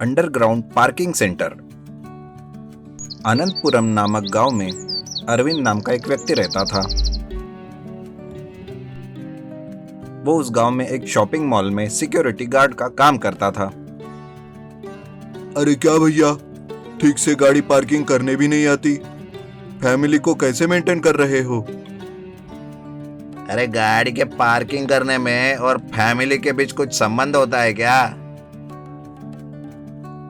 Underground parking centre. Anantapuram नामक गांव में अरविंद नाम का एक व्यक्ति रहता था। वो उस गांव में एक शॉपिंग मॉल में सिक्योरिटी गार्ड का काम करता था। अरे क्या भैया, ठीक से गाड़ी पार्किंग करने भी नहीं आती। फैमिली को कैसे मेंटेन कर रहे हो? अरे गाड़ी के पार्किंग करने में और फैमिली के बीच कुछ संबंध होता है क्या?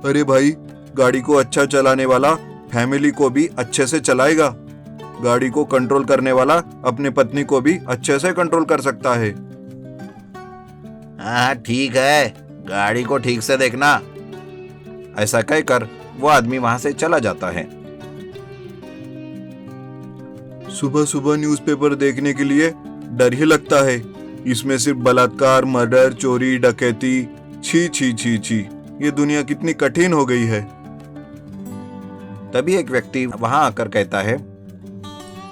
अरे भाई, गाड़ी को अच्छा चलाने वाला फैमिली को भी अच्छे से चलाएगा। गाड़ी को कंट्रोल करने वाला अपने पत्नी को भी अच्छे से कंट्रोल कर सकता है। हाँ ठीक है, गाड़ी को ठीक से देखना। ऐसा कहकर वो आदमी वहां से चला जाता है। सुबह सुबह न्यूज़पेपर देखने के लिए डर ही लगता है। इसमें सिर्फ बलात्कार, मर्डर, चोरी, डकैती। छी छी छी छी, ये दुनिया कितनी कठिन हो गई है। तभी एक व्यक्ति वहां आकर कहता है,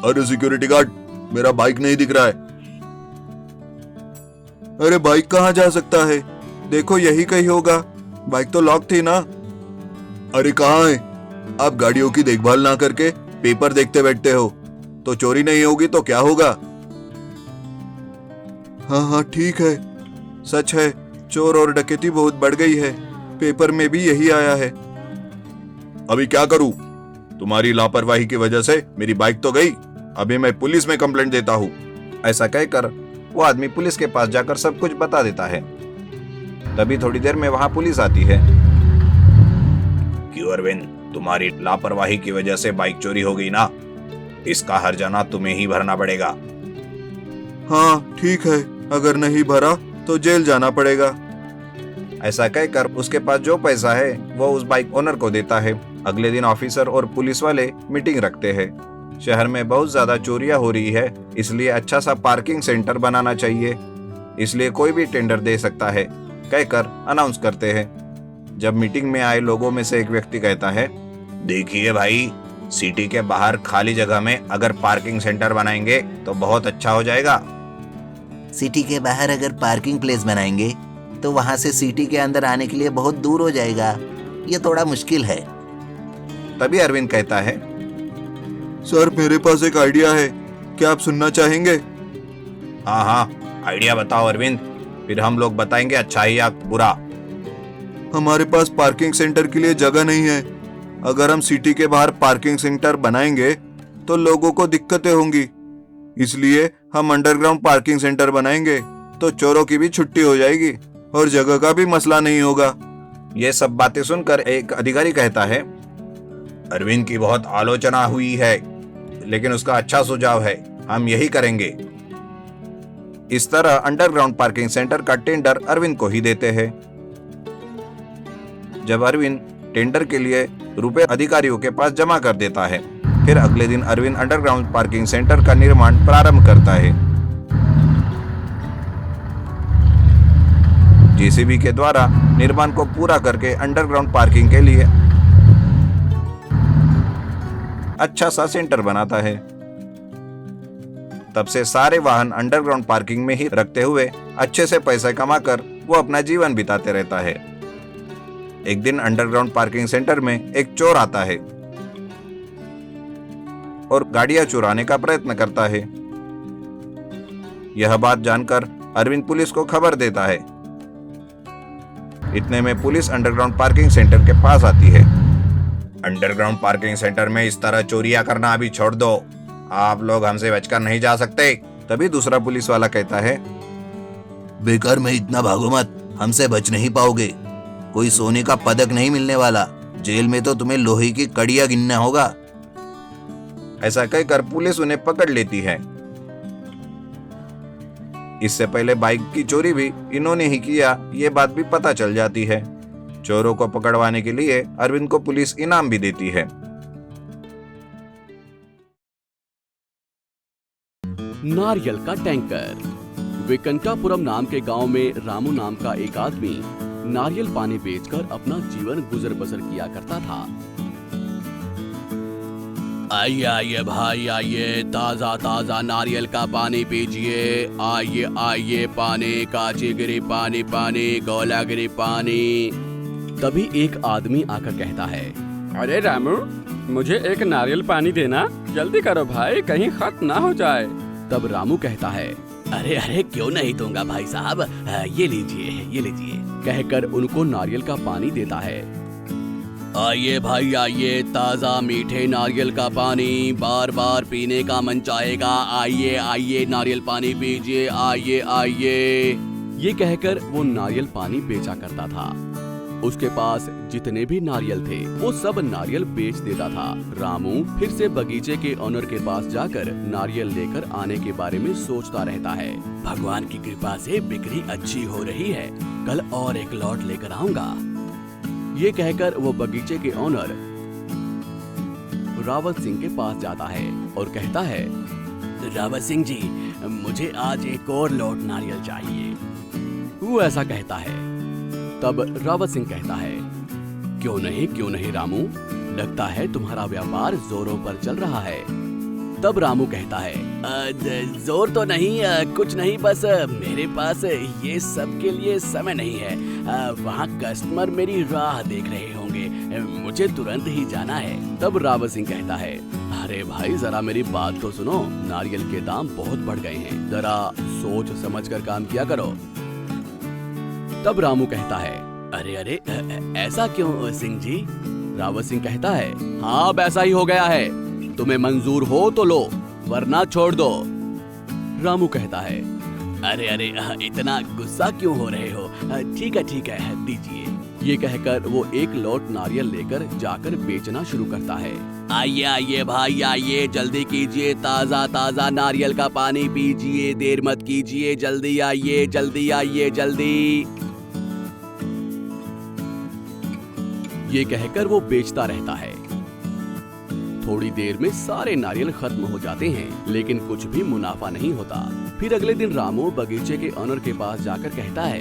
अरे सिक्योरिटी गार्ड, मेरा बाइक नहीं दिख रहा है। अरे बाइक कहाँ जा सकता है? देखो यही कहीं होगा। बाइक तो लॉक थी ना। अरे कहाँ है? आप गाड़ियों की देखभाल ना करके पेपर देखते बैठते हो तो चोरी नहीं होगी तो क्या होगा? हाँ हाँ ठीक है, सच है, चोर और डकैती बहुत बढ़ गई है। पेपर में भी यही आया है। अभी क्या करूं? तुम्हारी लापरवाही की वजह से मेरी बाइक तो गई। अभी मैं पुलिस में कंप्लेंट देता हूँ। ऐसा कहकर वो आदमी पुलिस के पास जाकर सब कुछ बता देता है। तभी थोड़ी देर में वहां पुलिस आती है। क्यों अरविंद, तुम्हारी लापरवाही की वजह से बाइक चोरी हो गई ना? इसका हर्जाना तुम्हें ही भरना पड़ेगा। हाँ ठीक है, अगर नहीं भरा तो जेल जाना पड़ेगा। ऐसा कहकर उसके पास जो पैसा है वो उस बाइक ओनर को देता है। अगले दिन ऑफिसर और पुलिस वाले मीटिंग रखते हैं। शहर में बहुत ज्यादा चोरियां हो रही है, इसलिए अच्छा सा पार्किंग सेंटर बनाना चाहिए। इसलिए कोई भी टेंडर दे सकता है, कहकर अनाउंस करते हैं। जब मीटिंग में आए लोगों में से एक व्यक्ति कहता है, देखिए भाई, सिटी के बाहर खाली जगह में अगर पार्किंग सेंटर बनाएंगे तो बहुत अच्छा हो जाएगा। सिटी के बाहर अगर पार्किंग प्लेस बनाएंगे तो वहां से सिटी के अंदर आने के लिए बहुत दूर हो जाएगा। ये थोड़ा मुश्किल है। तभी अरविंद कहता है, सर मेरे पास एक आइडिया है, क्या आप सुनना चाहेंगे? हाँ हाँ, आइडिया बताओ अरविंद, फिर हम लोग बताएंगे अच्छा ही या बुरा। हमारे पास पार्किंग सेंटर के लिए जगह नहीं है। अगर हम सिटी के बाहर पार्किंग सेंटर बनाएंगे तो लोगों को दिक्कतें होंगी। इसलिए हम अंडरग्राउंड पार्किंग सेंटर बनाएंगे तो चोरों की भी छुट्टी हो जाएगी और जगह का भी मसला नहीं होगा। ये सब बातें सुनकर एक अधिकारी कहता है, अरविंद की बहुत आलोचना हुई है, लेकिन उसका अच्छा सुझाव है, हम यही करेंगे। इस तरह अंडरग्राउंड पार्किंग सेंटर का टेंडर अरविंद को ही देते हैं। जब अरविंद टेंडर के लिए रुपए अधिकारियों के पास जमा कर देता है, फिर अगले दिन अरविंद अंडरग्राउंड पार्किंग सेंटर का निर्माण प्रारंभ करता है। जेसीबी के द्वारा निर्माण को पूरा करके अंडरग्राउंड पार्किंग के लिए अच्छा सा सेंटर बनाता है। तब से सारे वाहन अंडरग्राउंड पार्किंग में ही रखते हुए अच्छे से पैसा कमाकर वो अपना जीवन बिताते रहता है। एक दिन अंडरग्राउंड पार्किंग सेंटर में एक चोर आता है और गाड़ियां चुराने का प्रयत्न करता है। यह बात जानकर अरविंद पुलिस को खबर देता है। इतने में पुलिस अंडरग्राउंड पार्किंग सेंटर के पास आती है। अंडरग्राउंड पार्किंग सेंटर में इस तरह चोरियां करना अभी छोड़ दो, आप लोग हमसे बचकर नहीं जा सकते। तभी दूसरा पुलिस वाला कहता है, बेकार में इतना भागो मत, हमसे बच नहीं पाओगे। कोई सोने का पदक नहीं मिलने वाला। जेल में तो तुम्हें लोहे की कड़ियां गिनना होगा। ऐसा कहकर पुलिस उन्हें पकड़ लेती है। इससे पहले बाइक की चोरी भी इन्होंने ही किया, ये बात भी पता चल जाती है। चोरों को पकड़वाने के लिए अरविंद को पुलिस इनाम भी देती है। नारियल का टैंकर। वेंकटापुरम नाम के गांव में रामू नाम का एक आदमी नारियल पानी बेचकर अपना जीवन गुजर बसर किया करता था। आइए आइए भाई आइए, ताजा ताजा नारियल का पानी पीजिए। आइए आइए, पानी, काचीगिरी पानी, पानी, गोलागिरी पानी। तभी एक आदमी आकर कहता है, अरे रामू, मुझे एक नारियल पानी देना, जल्दी करो भाई, कहीं खत्म ना हो जाए। तब रामू कहता है, अरे अरे क्यों नहीं दूंगा भाई साहब, ये लीजिए, कहकर उनको नारियल का पानी देता है। आइए भाई आइए, ताजा मीठे नारियल का पानी, बार बार पीने का मन चाहेगा, आइए आइए नारियल पानी पीजिए, आइए आइए। ये कहकर वो नारियल पानी बेचा करता था। उसके पास जितने भी नारियल थे वो सब नारियल बेच देता था। रामू फिर से बगीचे के ओनर के पास जाकर नारियल लेकर आने के बारे में सोचता रहता है। भगवान की कृपा से बिक्री अच्छी हो रही है, कल और एक लॉट लेकर आऊंगा। ये कहकर वो बगीचे के ओनर रावत सिंह के पास जाता है और कहता है, रावत सिंह जी, मुझे आज एक और लॉट नारियल चाहिए। वो ऐसा कहता है। तब रावत सिंह कहता है, क्यों नहीं रामू, लगता है तुम्हारा व्यापार जोरों पर चल रहा है। तब रामू कहता है, जोर तो नहीं, कुछ नहीं, बस मेरे पास ये सब के लिए समय नहीं है। वहाँ कस्टमर मेरी राह देख रहे होंगे, मुझे तुरंत ही जाना है। तब रावत सिंह कहता है, अरे भाई जरा मेरी बात तो सुनो, नारियल के दाम बहुत बढ़ गए हैं, जरा सोच समझ कर काम किया करो। तब रामू कहता है, अरे ऐसा क्यों सिंह जी? रावत सिंह कहता है, हाँ अब ऐसा ही हो गया है, तुम्हें मंजूर हो तो लो, वरना छोड़ दो। रामू कहता है, अरे इतना गुस्सा क्यों हो रहे हो, ठीक है दीजिए। ये कहकर वो एक लॉट नारियल लेकर जाकर बेचना शुरू करता है। आइए भाई आइए, जल्दी कीजिए, ताजा नारियल का पानी पीजिए, देर मत कीजिए, जल्दी आइए जल्दी। ये कहकर वो बेचता रहता है। थोड़ी देर में सारे नारियल खत्म हो जाते हैं, लेकिन कुछ भी मुनाफा नहीं होता। फिर अगले दिन रामू बगीचे के ओनर के पास जाकर कहता है।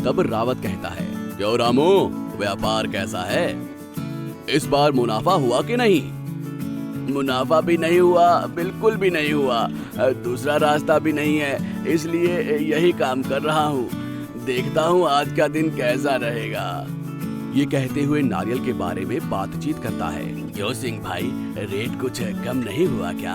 तब रावत कहता है, क्यों रामू, व्यापार कैसा है? इस बार मुनाफा हुआ कि नहीं? मुनाफा भी नहीं हुआ, बिल्कुल भी नहीं हुआ, दूसरा रास्ता भी नहीं है, इसलिए यही काम कर रहा हूँ, देखता हूँ आज का दिन कैसा रहेगा। ये कहते हुए नारियल के बारे में बातचीत करता है। क्यों सिंह भाई, रेट कुछ कम नहीं हुआ क्या?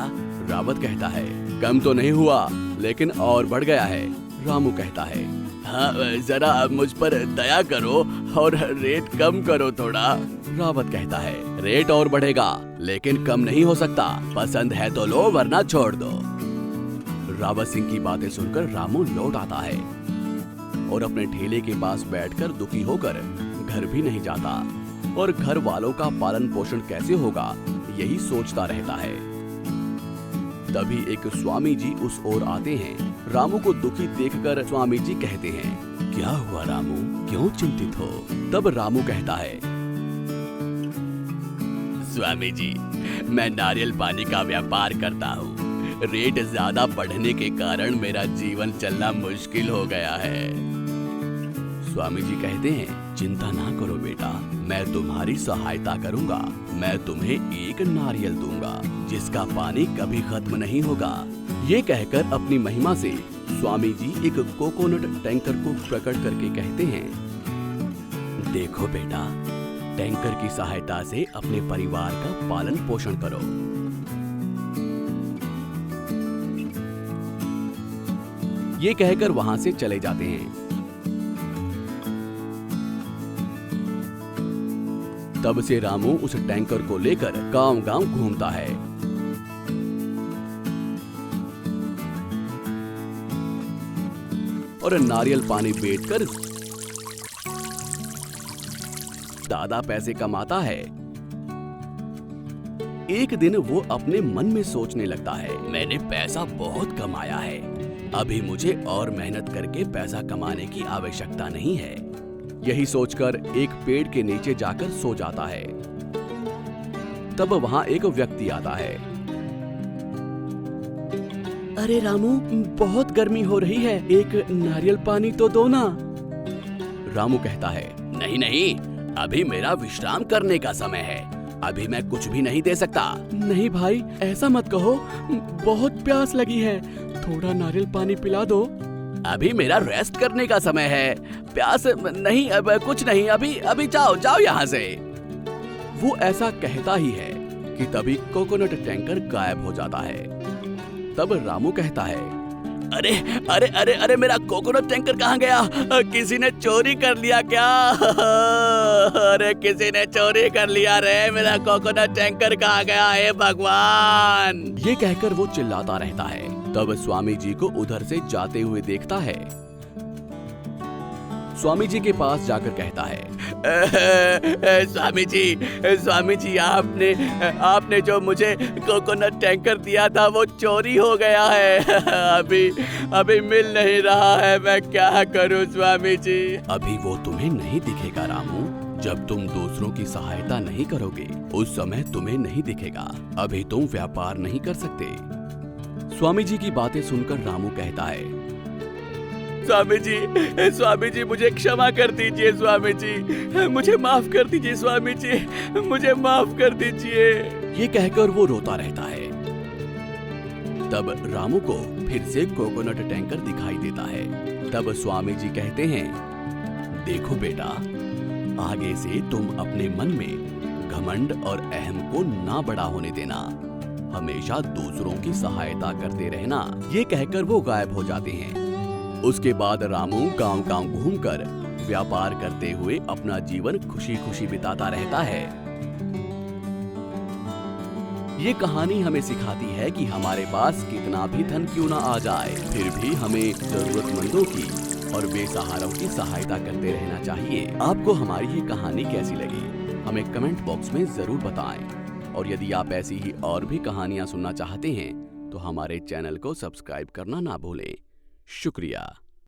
रावत कहता है, कम तो नहीं हुआ, लेकिन और बढ़ गया है। रामू कहता है, हाँ जरा मुझ पर दया करो और रेट कम करो थोड़ा। रावत कहता है, रेट और बढ़ेगा, लेकिन कम नहीं हो सकता, पसंद है तो लो वरना छोड़ दो। रावत सिंह की बातें सुनकर रामू लौट आता है और अपने ठेले के पास बैठकर दुखी होकर घर भी नहीं जाता और घर वालों का पालन पोषण कैसे होगा यही सोचता रहता है। तभी एक स्वामी जी उस ओर आते हैं। रामू को दुखी देखकर स्वामी जी कहते हैं, क्या हुआ रामू, क्यों चिंतित हो? तब रामू कहता है, स्वामी जी, मैं नारियल पानी का व्यापार करता हूँ, रेट ज्यादा बढ़ने के कारण मेरा जीवन चलना मुश्किल हो गया है। स्वामी जी कहते हैं, चिंता ना करो बेटा, मैं तुम्हारी सहायता करूंगा। मैं तुम्हें एक नारियल दूंगा जिसका पानी कभी खत्म नहीं होगा। ये कहकर अपनी महिमा से स्वामी जी एक कोकोनट टैंकर को प्रकट करके कहते हैं, देखो बेटा, टैंकर की सहायता से अपने परिवार का पालन पोषण करो। ये कहकर वहां से चले जाते हैं। तब से रामू उस टैंकर को लेकर गांव-गांव घूमता है। और नारियल पानी बेचकर ज्यादा पैसे कमाता है। एक दिन वो अपने मन में सोचने लगता है, मैंने पैसा बहुत कमाया है, अभी मुझे और मेहनत करके पैसा कमाने की आवश्यकता नहीं है। यही सोचकर एक पेड़ के नीचे जाकर सो जाता है। तब वहां एक व्यक्ति आता है। अरे रामू, बहुत गर्मी हो रही है, एक नारियल पानी तो दो ना। रामू कहता है, नहीं, अभी मेरा विश्राम करने का समय है, अभी मैं कुछ भी नहीं दे सकता। नहीं भाई, ऐसा मत कहो, बहुत प्यास लगी है, थोड़ा नारियल पानी पिला दो। अभी मेरा रेस्ट करने का समय है। प्यास नहीं, अब कुछ नहीं, अभी अभी जाओ जाओ यहाँ से। वो ऐसा कहता ही है कि तभी कोकोनट टैंकर गायब हो जाता है। तब रामू कहता है, अरे अरे अरे अरे मेरा कोकोनट टैंकर कहाँ गया? किसी ने चोरी कर लिया क्या? अरे किसी ने चोरी कर लिया रे, मेरा कोकोनट टैंकर कहाँ गया? हे भगवान! ये कहकर वो चिल्लाता रहता है। तब स्वामी जी को उधर से जाते हुए देखता है। स्वामी जी के पास जाकर कहता है, स्वामी जी आपने जो मुझे कोकोनट टैंकर दिया था वो चोरी हो गया है। अभी मिल नहीं रहा है, मैं क्या करूं स्वामी जी? अभी वो तुम्हें नहीं दिखेगा रामू। जब तुम दूसरों की सहायता नहीं करोगे उस समय तुम्हें नहीं दिखेगा। अभी तुम व्यापार नहीं कर सकते। स्वामी जी की बातें सुनकर रामू कहता है, स्वामी जी मुझे क्षमा कर दीजिए स्वामी जी, मुझे माफ कर दीजिए स्वामी जी, मुझे माफ कर दीजिए। ये कहकर वो रोता रहता है। तब रामू को फिर से कोकोनट टैंकर दिखाई देता है। तब स्वामी जी कहते हैं, देखो बेटा, आगे से तुम अपने मन में घमंड और अहम को ना बड़ा होने देना, हमेशा दूसरों की सहायता करते रहना। ये कहकर वो गायब हो जाते हैं। उसके बाद रामू गांव-गांव घूमकर व्यापार करते हुए अपना जीवन खुशी-खुशी बिताता रहता है। ये कहानी हमें सिखाती है कि हमारे पास कितना भी धन क्यों ना आ जाए, फिर भी हमें जरूरतमंदों की और बेसहारों की सहायता करते रहना चाहिए। आपको हमारी ये कहानी कैसी लगी हमें कमेंट बॉक्स में जरूर बताएं। और यदि आप ऐसी ही और भी कहानियां सुनना चाहते हैं तो हमारे चैनल को सब्सक्राइब करना ना भूलें। शुक्रिया।